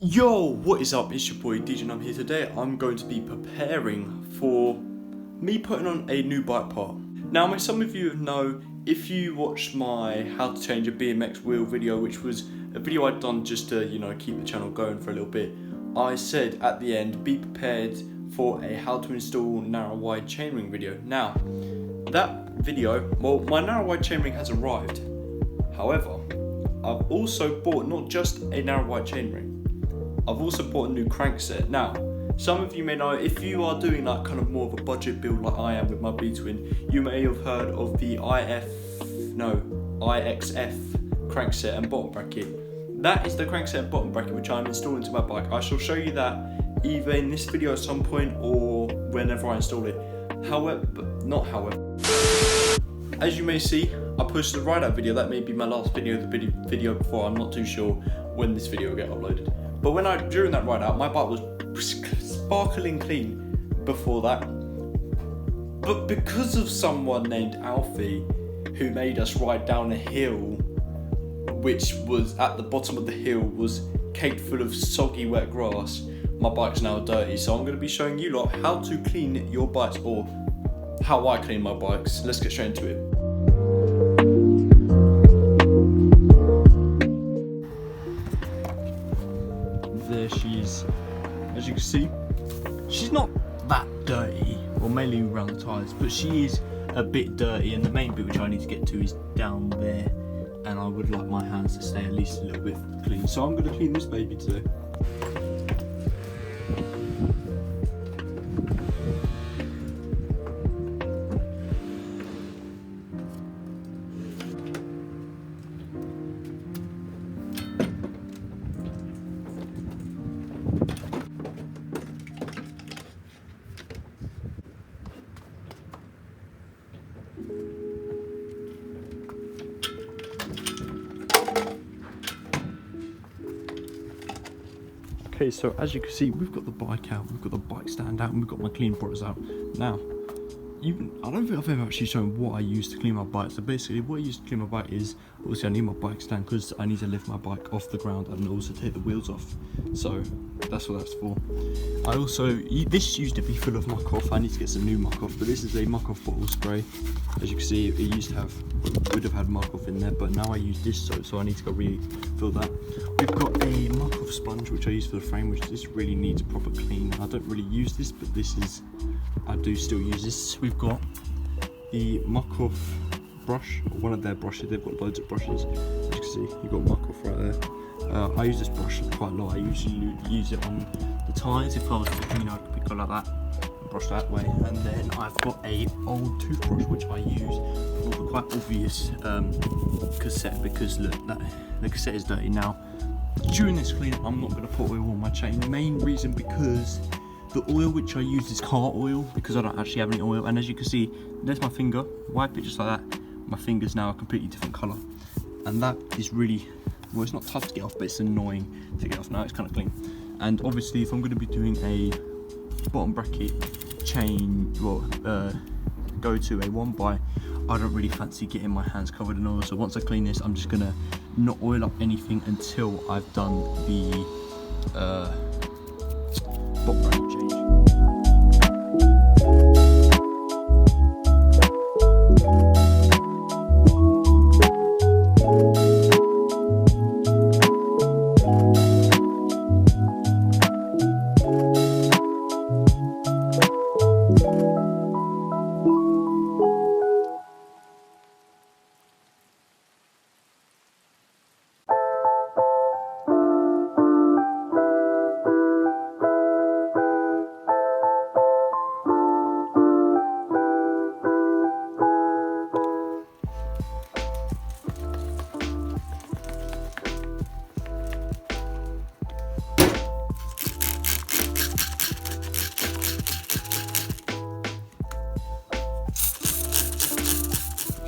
Yo, what is up? It's your boy DJ and I'm here today. I'm going to be preparing for me putting on a new bike part. Now, as some of you know, if you watched my how to change a BMX wheel video, which was a video I'd done just to, keep the channel going for a little bit, I said at the end, be prepared for a how to install narrow wide chainring video. Now, that video, well, my narrow wide chainring has arrived. However, I've also bought not just a narrow wide chainring, I've also bought a new crankset. Now, some of you may know, if you are doing like kind of more of a budget build like I am with my B-Twin, you may have heard of the IXF crankset and bottom bracket. That is the crankset and bottom bracket which I'm installing to my bike. I shall show you that either in this video at some point or whenever I install it. However, as you may see, I posted a ride-out video. That may be my last video, the video before. I'm not too sure when this video will get uploaded. But during that ride out, my bike was sparkling clean before that. But because of someone named Alfie, who made us ride down a hill, which was at the bottom of the hill was caked full of soggy wet grass, my bike's now dirty. So I'm going to be showing you lot how to clean your bikes, or how I clean my bikes. Let's get straight into it. There she is. As you can see, she's not that dirty, or mainly around the tyres, but she is a bit dirty, and the main bit which I need to get to is down there, and I would like my hands to stay at least a little bit clean. So I'm going to clean this baby today. Okay, so as you can see, we've got the bike out, we've got the bike stand out, and we've got my clean products out. Now, I don't think I've ever actually shown what I use to clean my bike. So basically, what I use to clean my bike is, obviously I need my bike stand because I need to lift my bike off the ground and also take the wheels off. So that's what that's for. This used to be full of muck off. I need to get some new muck off, but this is a muck off bottle spray. As you can see, it would have had muck off in there, but now I use this soap, so I need to go refill that. We've got a muck off sponge which I use for the frame, which this really needs a proper clean. I don't really use this, but I do still use this. We've got the muck off brush, or one of their brushes. They've got loads of brushes. As you can see, you've got muck off right there. I use this brush quite a lot. I usually use it on the tyres. If I was to, I'd go like that and brush that way. And then I've got a old toothbrush which I use for the quite obvious cassette, because look, the cassette is dirty now. During this clean, I'm not going to put oil on my chain. The main reason because the oil which I use is car oil, because I don't actually have any oil. And as you can see, there's my finger. Wipe it just like that. My finger's now a completely different colour, and that is really, well, it's not tough to get off, but it's annoying to get off. Now it's kind of clean. And obviously, if I'm going to be doing a bottom bracket chain, go to a one by, I don't really fancy getting my hands covered in oil. So once I clean this, I'm just going to not oil up anything until I've done the bottom bracket change.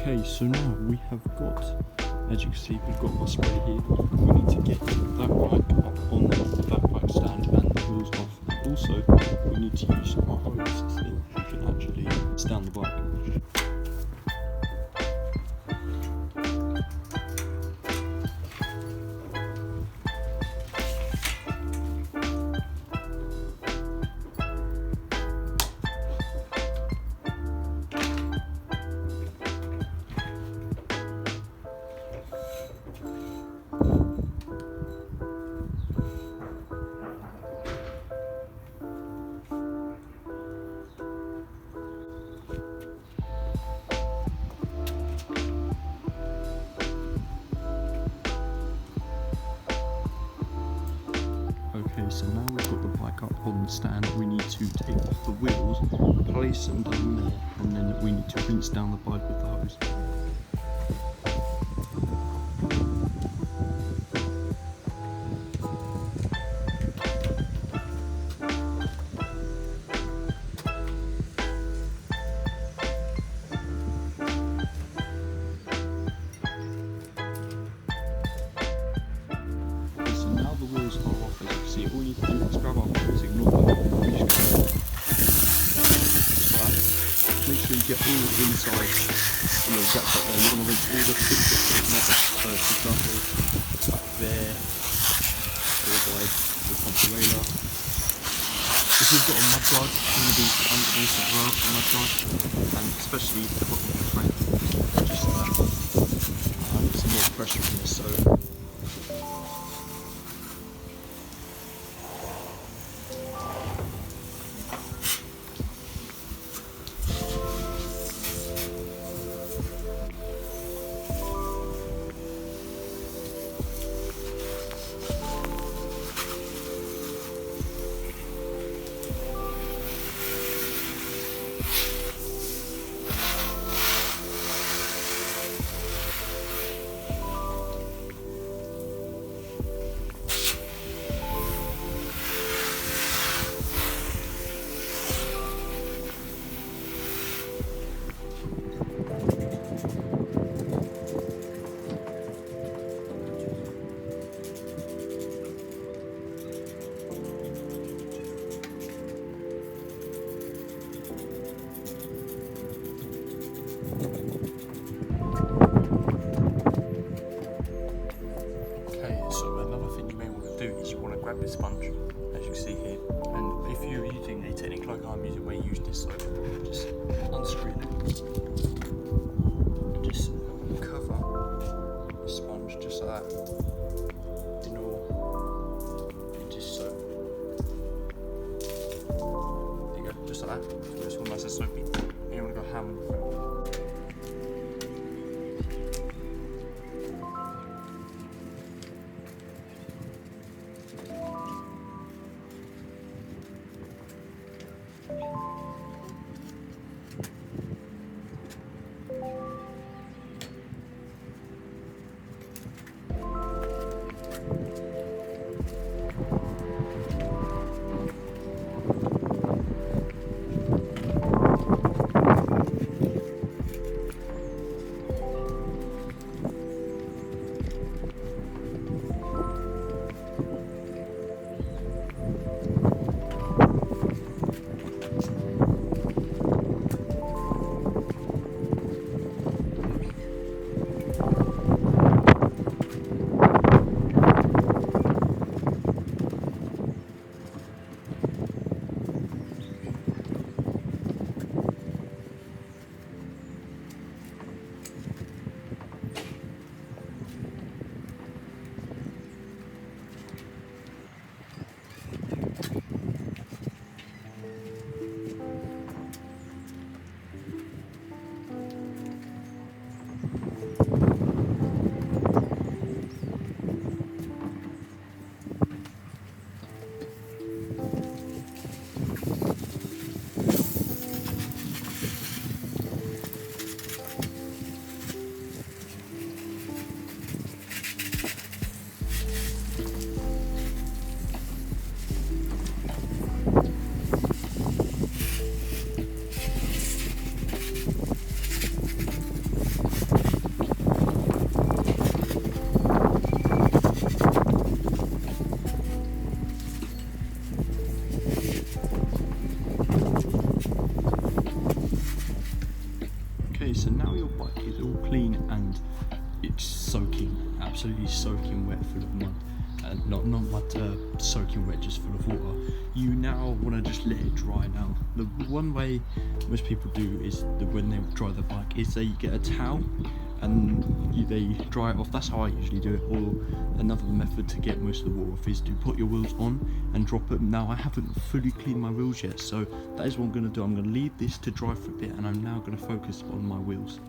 Okay, so now we have got, as you can see, we've got my spray here. We need to get that bike up on that bike stand and the wheels off. Also, we need to use my hose so we can actually stand the bike. Okay, so now we've got the bike up on the stand, we need to take off the wheels, place them down there, and then we need to rinse down the bike with the hose. Now the wheels are off, as you can see. All you need to do is grab our wheels, ignore them, we just go like that. Make sure you get all the inside, gaps up there. You want to rinse all the big bits of the metal. So for example, back there, or by the front derailleur. If you've got a mud guard, you want to be underneath as well, the mud guard, and especially the bottom of the frame, just like that. Some more pressure in this, so grab this sponge, as you can see here, and if you're using a technique like I'm using where you use this soap, just unscrew it and just cover the sponge just like that in all into soap. There you go, just like that. So it's all nice and soapy. And you want to go ham on the front. Okay, so now your bike is all clean and it's soaking, absolutely soaking wet, full of mud. Not mud, soaking wet, just full of water. You now want to just let it dry now. The one way most people do is when they dry the bike is they get a towel and they dry it off. That's how I usually do it. Or another method to get most of the water off is to put your wheels on and drop it. Now I haven't fully cleaned my wheels yet, so that is what I'm going to do. I'm going to leave this to dry for a bit and I'm now going to focus on my wheels.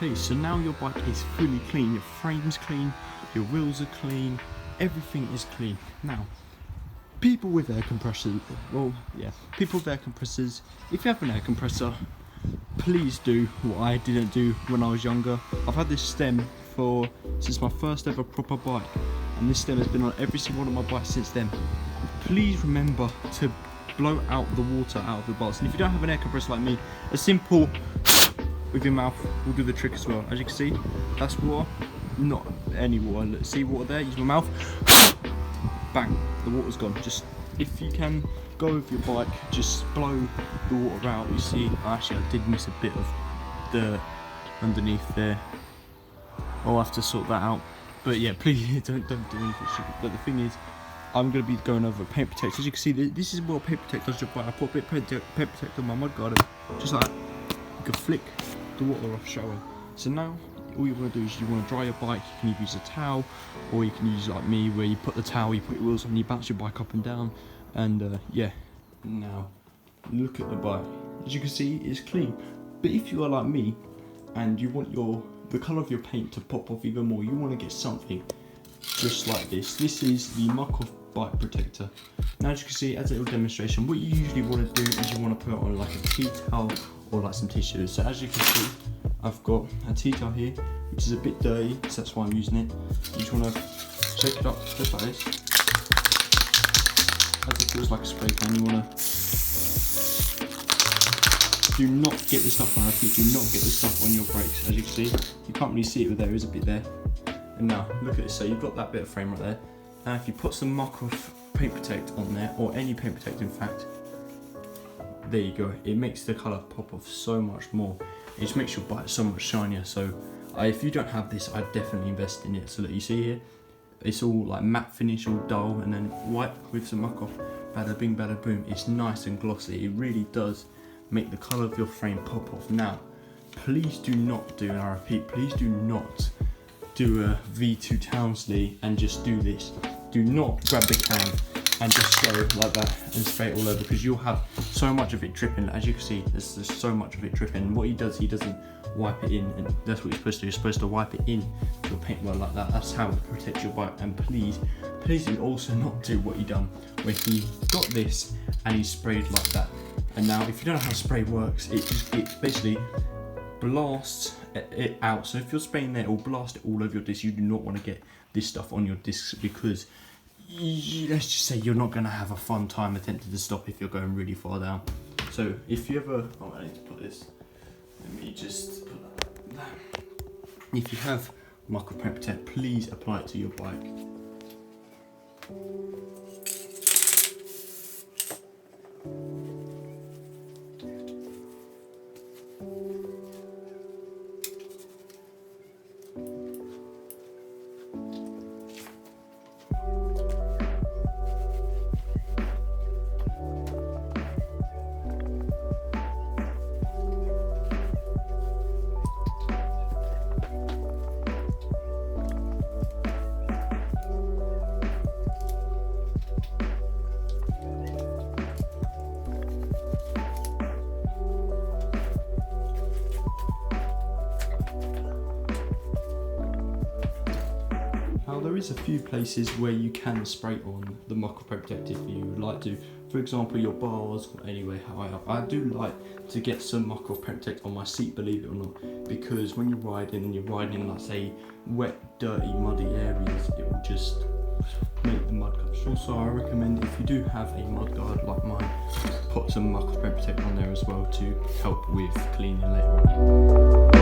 Okay, so now your bike is fully clean, your frame's clean, your wheels are clean, everything is clean. Now, people with air compressors, well, yeah, people with air compressors, if you have an air compressor, please do what I didn't do when I was younger. I've had this stem since my first ever proper bike, and this stem has been on every single one of my bikes since then. Please remember to blow out the water out of the bolts, and if you don't have an air compressor like me, a simple with your mouth will do the trick as well. As you can see, that's water, not any water. Let's see water there, use my mouth, bang, the water's gone. Just, if you can go with your bike, just blow the water out. You see, actually I did miss a bit of dirt underneath there. I'll have to sort that out. But yeah, please don't do anything stupid. But the thing is, I'm going to be going over paint protect. As you can see, this is what paint protect does your bike. I put a bit of paint protect on my mudguard, just like that. You can flick the water off showing. So now all you want to do is you want to dry your bike. You can either use a towel, or you can use like me, where you put the towel, you put your wheels on, you bounce your bike up and down, and yeah. Now look at the bike. As you can see, it's clean. But if you are like me and you want the colour of your paint to pop off even more, you want to get something just like this. This is the Muck Off Bike Protector. Now, as you can see, as a little demonstration, what you usually want to do is you want to put it on like a tea towel or like some tissues. So as you can see, I've got a tea towel here, which is a bit dirty, so that's why I'm using it. You just want to shake it up just like this. As it feels like a spray can, you want to do not get this stuff on our feet, do not get this stuff on your brakes. As you can see, you can't really see it, but there is a bit there. And now, look at this, so you've got that bit of frame right there. Now if you put some Muck Off Paint Protect on there, or any paint protect in fact, there you go, it makes the colour pop off so much more. It just makes your bike so much shinier. So if you don't have this, I'd definitely invest in it. So that you see here, it's all like matte finish, all dull, and then wipe with some Muck Off, bada bing bada boom. It's nice and glossy, it really does make the colour of your frame pop off. Now, please do not do, and I repeat, please do not do a V2 Townsley and just do this. Do not grab the can and just go like that and spray it all over, because you'll have so much of it dripping. As you can see, there's so much of it dripping. And what he does, he doesn't wipe it in, and that's what you're supposed to do. You're supposed to wipe it in to a paint well like that. That's how it protects your bike. And please do also not do what he done, where he got this and he sprayed like that. And now, if you don't know how spray works, it basically blasts it out. So if you're spraying there, it will blast it all over your disc. You do not want to get this stuff on your discs, because let's just say you're not going to have a fun time attempting to stop if you're going really far down. So if you ever, oh, I need to put this, let me just put that. If you have Muck Off Paint Protect, please apply it to your bike. There is a few places where you can spray on the Muck Off Paint Protect if you would like to. For example, your bars, or anyway, I do like to get some Muck Off Paint Protect on my seat, believe it or not, because when you're riding and you're riding in, like, say, wet, dirty, muddy areas, it will just make the mud come straight. Also, I recommend, if you do have a mudguard like mine, put some Muck Off Paint Protect on there as well to help with cleaning later on.